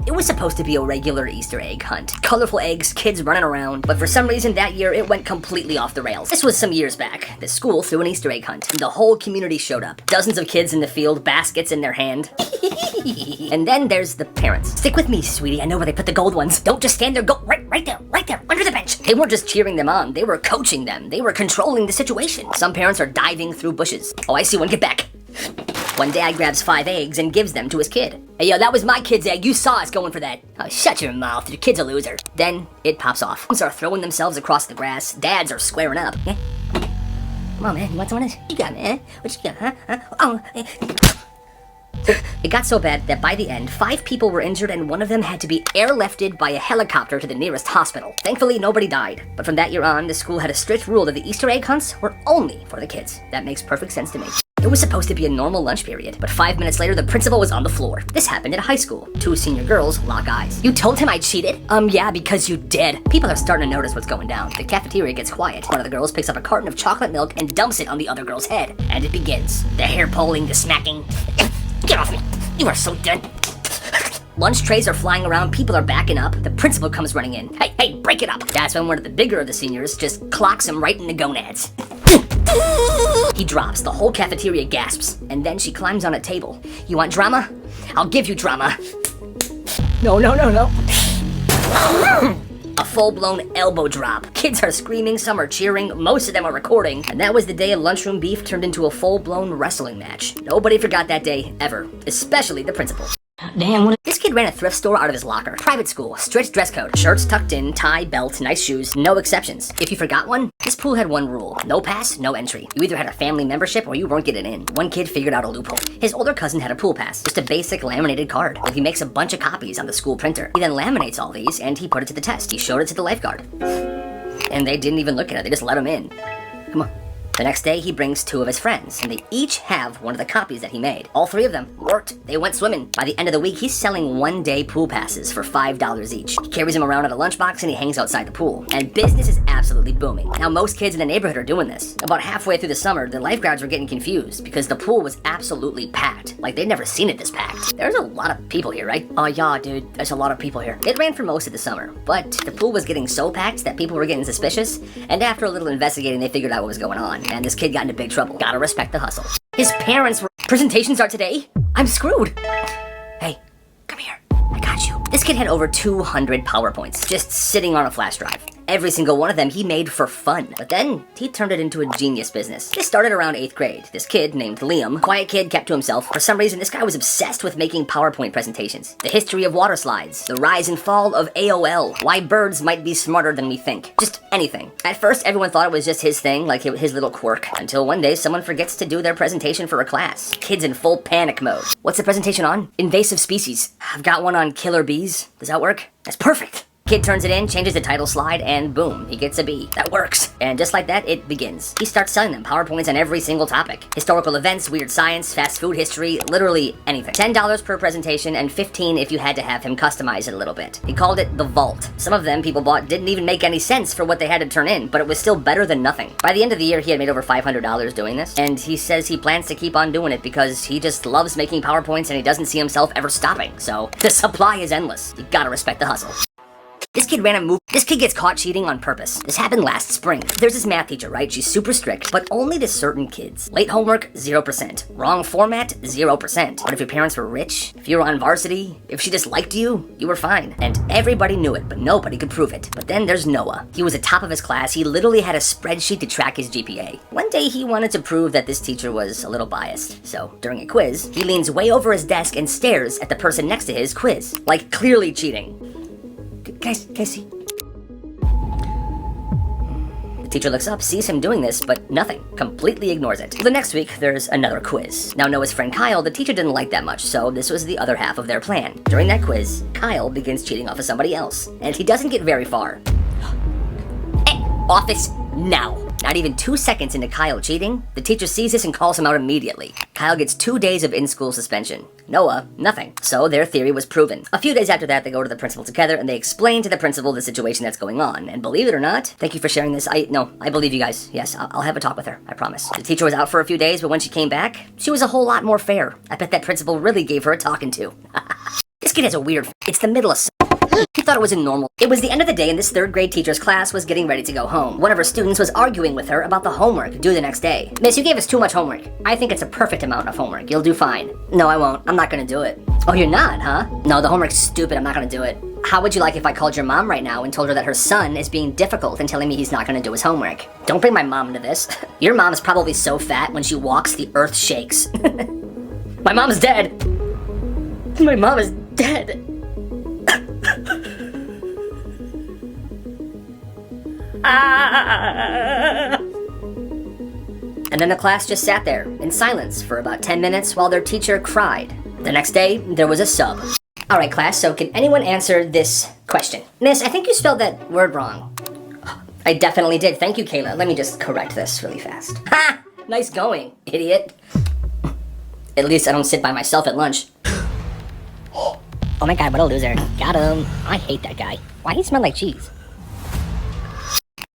It was supposed to be a regular Easter egg hunt. Colorful eggs, kids running around, but for some reason that year it went completely off the rails. This was some years back. The school threw an Easter egg hunt, and the whole community showed up. Dozens of kids in the field, baskets in their hand. And then there's the parents. Stick with me, sweetie, I know where they put the gold ones. Don't just stand there, go right there, under the bench. They weren't just cheering them on, they were coaching them. They were controlling the situation. Some parents are diving through bushes. Oh, I see one, get back. One dad grabs 5 eggs and gives them to his kid. Hey, yo, that was my kid's egg. You saw us going for that. Oh, shut your mouth. Your kid's a loser. Then it pops off. Kids are throwing themselves across the grass. Dads are squaring up. Yeah? Come on, man. You want some of this? You got, man. What you got, huh? Oh. It got so bad that by the end, 5 people were injured and one of them had to be airlifted by a helicopter to the nearest hospital. Thankfully, nobody died. But from that year on, the school had a strict rule that the Easter egg hunts were only for the kids. That makes perfect sense to me. It was supposed to be a normal lunch period, but 5 minutes later, the principal was on the floor. This happened at a high school. 2 senior girls lock eyes. You told him I cheated? Yeah, because you did. People are starting to notice what's going down. The cafeteria gets quiet. One of the girls picks up a carton of chocolate milk and dumps it on the other girl's head. And it begins. The hair pulling, the smacking. Get off me. You are so dead. Lunch trays are flying around, people are backing up, the principal comes running in. Hey, break it up. That's when one of the bigger of the seniors just clocks him right in the gonads. He drops, the whole cafeteria gasps, and then she climbs on a table. You want drama? I'll give you drama. No. A full-blown elbow drop. Kids are screaming, some are cheering, most of them are recording, and that was the day lunchroom beef turned into a full-blown wrestling match. Nobody forgot that day, ever. Especially the principal. Damn, this kid ran a thrift store out of his locker. Private school, strict dress code, shirts tucked in, tie, belt, nice shoes, no exceptions. If you forgot one, this pool had one rule. No pass, no entry. You either had a family membership or you weren't getting in. One kid figured out a loophole. His older cousin had a pool pass, just a basic laminated card. Well, he makes a bunch of copies on the school printer. He then laminates all these and he put it to the test. He showed it to the lifeguard. And they didn't even look at it, they just let him in. Come on. The next day, he brings 2 of his friends, and they each have one of the copies that he made. All 3 of them worked. They went swimming. By the end of the week, he's selling one-day pool passes for $5 each. He carries them around in a lunchbox, and he hangs outside the pool. And business is absolutely booming. Now, most kids in the neighborhood are doing this. About halfway through the summer, the lifeguards were getting confused because the pool was absolutely packed. Like, they'd never seen it this packed. There's a lot of people here, right? Oh, yeah, dude. There's a lot of people here. It ran for most of the summer, but the pool was getting so packed that people were getting suspicious, and after a little investigating, they figured out what was going on, and this kid got into big trouble. Gotta respect the hustle. His parents were... Presentations are today? I'm screwed. Hey, come here. I got you. This kid had over 200 PowerPoints, just sitting on a flash drive. Every single one of them he made for fun. But then, he turned it into a genius business. This started around 8th grade. This kid, named Liam, quiet kid, kept to himself. For some reason, this guy was obsessed with making PowerPoint presentations. The history of water slides, the rise and fall of AOL, why birds might be smarter than we think. Just anything. At first, everyone thought it was just his thing, like his little quirk, until one day someone forgets to do their presentation for a class. Kids in full panic mode. What's the presentation on? Invasive species. I've got one on killer bees. Does that work? That's perfect. Kid turns it in, changes the title slide, and boom, he gets a B. That works. And just like that, it begins. He starts selling them PowerPoints on every single topic. Historical events, weird science, fast food history, literally anything. $10 per presentation and $15 if you had to have him customize it a little bit. He called it the Vault. Some of them people bought didn't even make any sense for what they had to turn in, but it was still better than nothing. By the end of the year, he had made over $500 doing this, and he says he plans to keep on doing it because he just loves making PowerPoints and he doesn't see himself ever stopping. So the supply is endless. You gotta respect the hustle. This kid ran a move. This kid gets caught cheating on purpose. This happened last spring. There's this math teacher, right? She's super strict, but only to certain kids. Late homework, 0%. Wrong format, 0%. But if your parents were rich, if you were on varsity, if she just liked you, you were fine. And everybody knew it, but nobody could prove it. But then there's Noah. He was the top of his class. He literally had a spreadsheet to track his GPA. One day he wanted to prove that this teacher was a little biased. So during a quiz, he leans way over his desk and stares at the person next to his quiz, like clearly cheating. Can I see? The teacher looks up, sees him doing this, but nothing. Completely ignores it. The next week, there's another quiz. Now Noah's friend Kyle, the teacher didn't like that much, so this was the other half of their plan. During that quiz, Kyle begins cheating off of somebody else, and he doesn't get very far. Office now. Not even 2 seconds into Kyle cheating, the teacher sees this and calls him out immediately. Kyle gets 2 days of in-school suspension. Noah, nothing. So their theory was proven. A few days after that, they go to the principal together and they explain to the principal the situation that's going on. And believe it or not, thank you for sharing this. I believe you guys. Yes, I'll have a talk with her. I promise. The teacher was out for a few days, but when she came back, she was a whole lot more fair. I bet that principal really gave her a talking to. This kid has a weird... It's the middle of... He thought it was normal. It was the end of the day and this third grade teacher's class was getting ready to go home. One of her students was arguing with her about the homework due the next day. Miss, you gave us too much homework. I think it's a perfect amount of homework. You'll do fine. No, I won't. I'm not gonna do it. Oh, you're not, huh? No, the homework's stupid. I'm not gonna do it. How would you like if I called your mom right now and told her that her son is being difficult and telling me he's not gonna do his homework? Don't bring my mom into this. Your mom is probably so fat when she walks, the earth shakes. My mom's dead. My mom is dead. And then the class just sat there in silence for about 10 minutes while their teacher cried. The next day, there was a sub. Alright class, so can anyone answer this question? Miss, I think you spelled that word wrong. I definitely did. Thank you, Kayla. Let me just correct this really fast. Ha! Nice going, idiot. At least I don't sit by myself at lunch. Oh my god, what a loser. Got him. I hate that guy. Why he smell like cheese?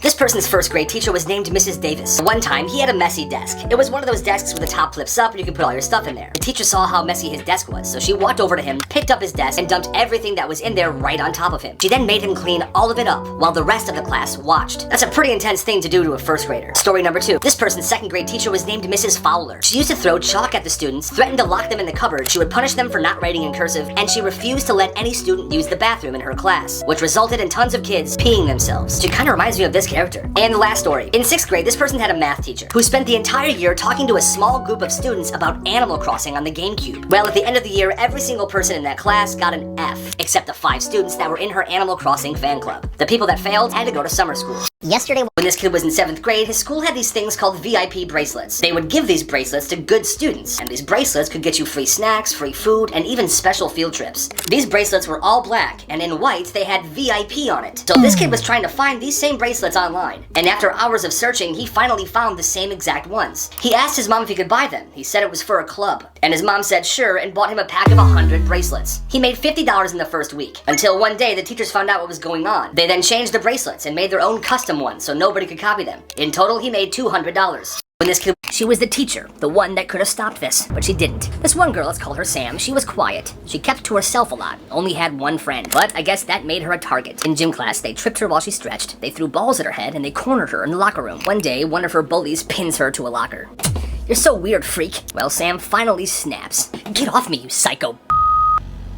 This person's first grade teacher was named Mrs. Davis. One time, he had a messy desk. It was one of those desks where the top flips up and you can put all your stuff in there. The teacher saw how messy his desk was, so she walked over to him, picked up his desk, and dumped everything that was in there right on top of him. She then made him clean all of it up, while the rest of the class watched. That's a pretty intense thing to do to a first grader. Story number 2. This person's second grade teacher was named Mrs. Fowler. She used to throw chalk at the students, threatened to lock them in the cupboard, she would punish them for not writing in cursive, and she refused to let any student use the bathroom in her class, which resulted in tons of kids peeing themselves. She kinda reminds me of this character. And the last story. In 6th grade, this person had a math teacher who spent the entire year talking to a small group of students about Animal Crossing on the GameCube. Well, at the end of the year, every single person in that class got an F, except the 5 students that were in her Animal Crossing fan club. The people that failed had to go to summer school. Yesterday, When this kid was in 7th grade, his school had these things called VIP bracelets. They would give these bracelets to good students, and these bracelets could get you free snacks, free food, and even special field trips. These bracelets were all black, and in white, they had VIP on it. So this kid was trying to find these same bracelets online, and after hours of searching, he finally found the same exact ones. He asked his mom if he could buy them. He said it was for a club, and his mom said sure and bought him a pack of 100 bracelets. He made $50 in the first week, until one day the teachers found out what was going on. They then changed the bracelets and made their own custom ones so nobody could copy them. In total, he made $200. When this kid... She was the teacher, the one that could have stopped this, but she didn't. This one girl, let's call her Sam, she was quiet. She kept to herself a lot, only had one friend, but I guess that made her a target. In gym class, they tripped her while she stretched, they threw balls at her head, and they cornered her in the locker room. One day, one of her bullies pins her to a locker. You're so weird, freak. Well, Sam finally snaps. Get off me, you psycho.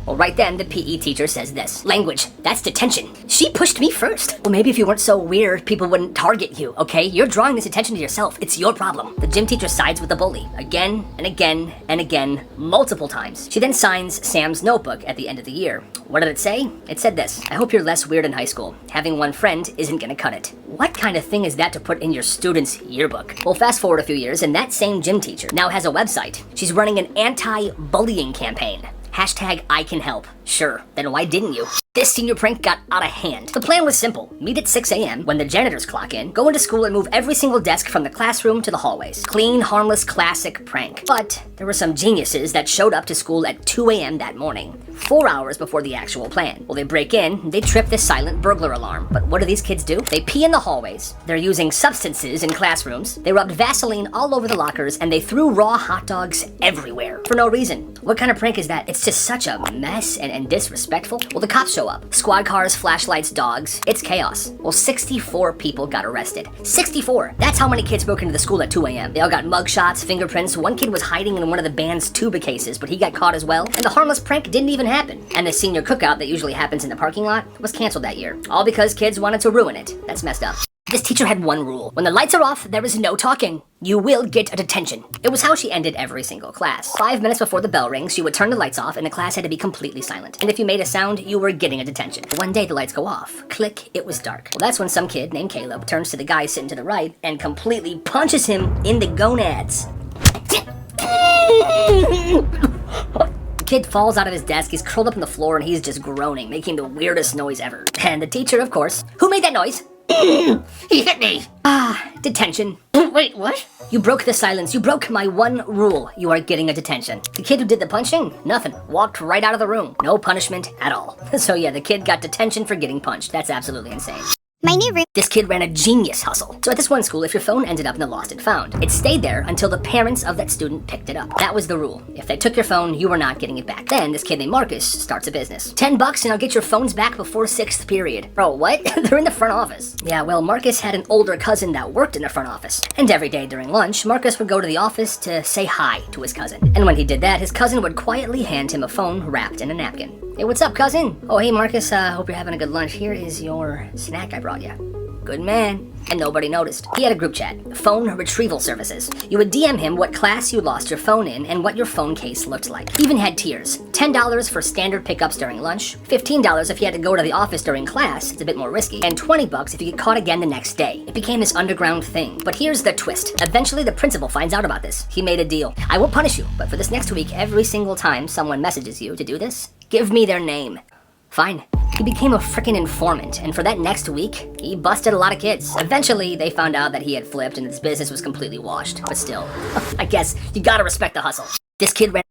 Well, right then, the PE teacher says this. Language, that's detention. She pushed me first. Well, maybe if you weren't so weird, people wouldn't target you, okay? You're drawing this attention to yourself. It's your problem. The gym teacher sides with the bully. Again, and again, and again, multiple times. She then signs Sam's notebook at the end of the year. What did it say? It said this. I hope you're less weird in high school. Having one friend isn't gonna cut it. What kind of thing is that to put in your student's yearbook? Well, fast forward a few years, and that same gym teacher now has a website. She's running an anti-bullying campaign. Hashtag I can help. Sure, then why didn't you? This senior prank got out of hand. The plan was simple. Meet at 6 a.m. when the janitors clock in, go into school and move every single desk from the classroom to the hallways. Clean, harmless, classic prank. But there were some geniuses that showed up to school at 2 a.m. that morning, 4 hours before the actual plan. Well, they break in, they trip the silent burglar alarm. But what do these kids do? They pee in the hallways, they're using substances in classrooms, they rubbed Vaseline all over the lockers, and they threw raw hot dogs everywhere. For no reason. What kind of prank is that? It's just such a mess and disrespectful. Well, the cops show up. Squad cars, flashlights, dogs. It's chaos. Well, 64 people got arrested. 64! That's how many kids broke into the school at 2 a.m. They all got mugshots, fingerprints. One kid was hiding in one of the band's tuba cases, but he got caught as well. And the harmless prank didn't even happen. And the senior cookout that usually happens in the parking lot was canceled that year. All because kids wanted to ruin it. That's messed up. This teacher had one rule. When the lights are off, there is no talking. You will get a detention. It was how she ended every single class. 5 minutes before the bell rings, she would turn the lights off and the class had to be completely silent. And if you made a sound, you were getting a detention. One day the lights go off. Click, it was dark. Well, that's when some kid named Caleb turns to the guy sitting to the right and completely punches him in the gonads. The kid falls out of his desk, he's curled up on the floor and he's just groaning, making the weirdest noise ever. And the teacher, of course, who made that noise? He hit me! Detention. wait, what? You broke the silence. You broke my one rule. You are getting a detention. The kid who did the punching? Nothing. Walked right out of the room. No punishment at all. So yeah, the kid got detention for getting punched. That's absolutely insane. My new room. This kid ran a genius hustle. So at this one school, if your phone ended up in the lost and found, it stayed there until the parents of that student picked it up. That was the rule. If they took your phone, you were not getting it back. Then this kid named Marcus starts a business. $10 and I'll get your phones back before 6th period. Bro, what? They're in the front office. Yeah, well, Marcus had an older cousin that worked in the front office. And every day during lunch, Marcus would go to the office to say hi to his cousin. And when he did that, his cousin would quietly hand him a phone wrapped in a napkin. Hey, what's up, cousin? Oh, hey, Marcus, hope you're having a good lunch. Here is your snack I brought you. Good man. And nobody noticed. He had a group chat, phone retrieval services. You would DM him what class you lost your phone in and what your phone case looked like. He even had tiers. $10 for standard pickups during lunch, $15 if you had to go to the office during class, it's a bit more risky, and $20 if you get caught again the next day. It became this underground thing. But here's the twist. Eventually the principal finds out about this. He made a deal. I won't punish you, but for this next week, every single time someone messages you to do this, give me their name. Fine. He became a freaking informant, and for that next week, he busted a lot of kids. Eventually, they found out that he had flipped and his business was completely washed. But still, I guess you gotta respect the hustle.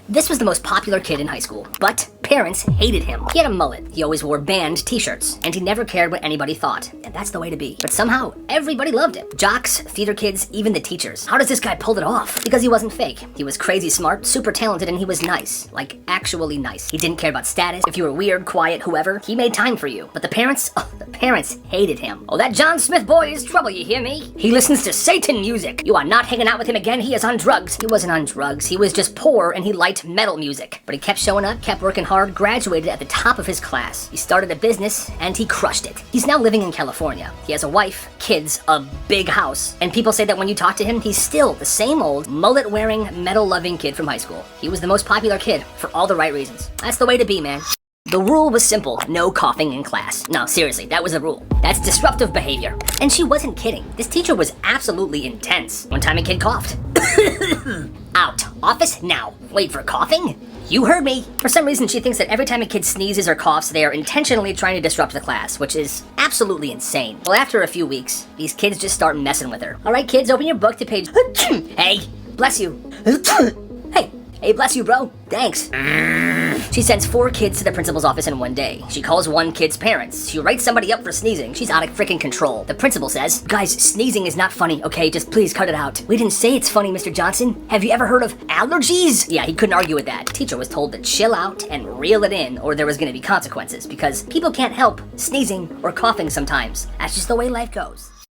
This was the most popular kid in high school, but parents hated him. He had a mullet, he always wore band t-shirts, and he never cared what anybody thought, and that's the way to be. But somehow, everybody loved him. Jocks, theater kids, even the teachers. How does this guy pull it off? Because he wasn't fake. He was crazy smart, super talented, and he was nice. Like, actually nice. He didn't care about status. If you were weird, quiet, whoever, he made time for you. But the parents hated him. Oh, that John Smith boy is trouble, you hear me? He listens to Satan music. You are not hanging out with him again, he is on drugs. He wasn't on drugs, he was just poor and he liked metal music. But he kept showing up, kept working hard, graduated at the top of his class. He started a business and he crushed it. He's now living in California. He has a wife, kids, a big house. And people say that when you talk to him, he's still the same old mullet-wearing, metal-loving kid from high school. He was the most popular kid for all the right reasons. That's the way to be, man. The rule was simple, no coughing in class. No, seriously, that was the rule. That's disruptive behavior. And she wasn't kidding. This teacher was absolutely intense. One time a kid coughed. Out. Office now. Wait, for coughing? You heard me. For some reason, she thinks that every time a kid sneezes or coughs, they are intentionally trying to disrupt the class, which is absolutely insane. Well, after a few weeks, these kids just start messing with her. All right, kids, open your book to page... Hey, bless you. Hey, bless you, bro. Thanks. She sends 4 kids to the principal's office in one day. She calls one kid's parents. She writes somebody up for sneezing. She's out of freaking control. The principal says, guys, sneezing is not funny, okay? Just please cut it out. We didn't say it's funny, Mr. Johnson. Have you ever heard of allergies? Yeah, he couldn't argue with that. The teacher was told to chill out and reel it in or there was gonna be consequences because people can't help sneezing or coughing sometimes. That's just the way life goes.